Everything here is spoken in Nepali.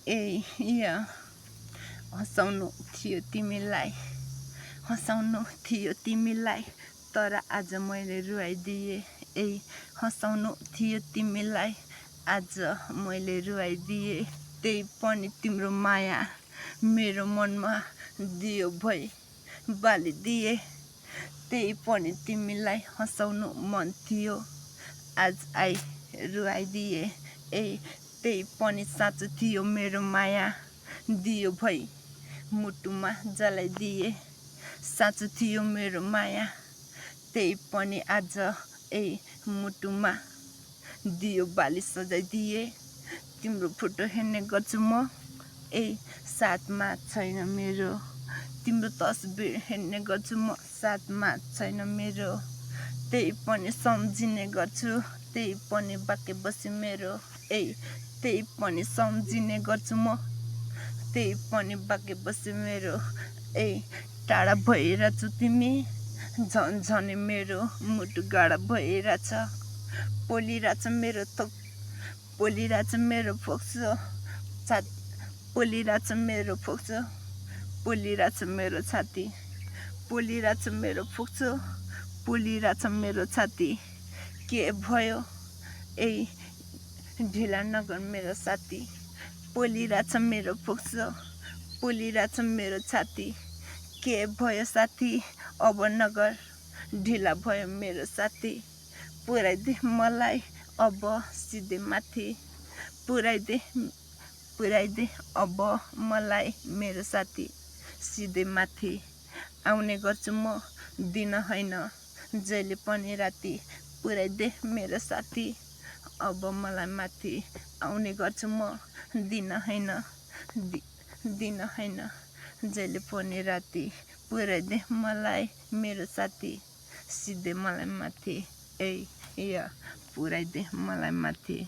ए या हँसाउनु थियो तिमीलाई, हँसाउनु थियो तिमीलाई, तर आज मैले रुवाइदिएँ। ए हँसाउनु थियो तिमीलाई, आज मैले रुवाइदिएँ। त्यही पनि तिम्रो माया मेरो मनमा दियो भई बालिदिए। त्यही पनि तिमीलाई हँसाउनु मन थियो, आज आई रुवाइदिए। ए त्यही पनि साँचो थियो मेरो माया, दियो भई मुटुमा जलाइदिए। साँचो थियो मेरो माया, त्यही पनि आज मुटुमा दियो बाली सजाइदिए। तिम्रो फोटो हेर्ने गर्छु म, साथमा छैन मेरो। तिम्रो तस्बिर हेर्ने गर्छु म, साथमा छैन मेरो। त्यही पनि सम्झिने गर्छु, त्यही पनि बाँके बसी मेरो। त्यही पनि सम्झिने गर्छु म, त्यही पनि बाँके बसी मेरो। टाढा भइरहेछु तिमी, झन्झनै मेरो मुटु गाढा भइरहेछ। पोलिरहेछ मेरो थोक, पोलिरहेछ मेरो फोक्सो छाती, पोलिरहेछ मेरो फोक्सो, पोलिरहेछ मेरो छाती, पोलिरहेछ मेरो फोक्सो, पोलिरहेछ मेरो छाती। के भयो ढिला नगर मेरो साथी। पोलिरहेछ मेरो फोक्सो, पोलिरहेछ मेरो छाती। के भयो साथी अब नगर ढिला भयो मेरो साथी। पुर्याइदे मलाई अब सिधै माथि, पुर्याइदे अब मलाई मेरो साथी सिधै माथि। आउने गर्छु म दिन होइन जहिले पनि राति, पुर्याइदे मेरो साथी अब मलाई माथि। आउने गर्छु म दिन होइन जहिले पनि राति, पुर्याइदे मलाई मेरो साथी सिधै मलाई माथि। या पुर्याइदे मलाई माथि।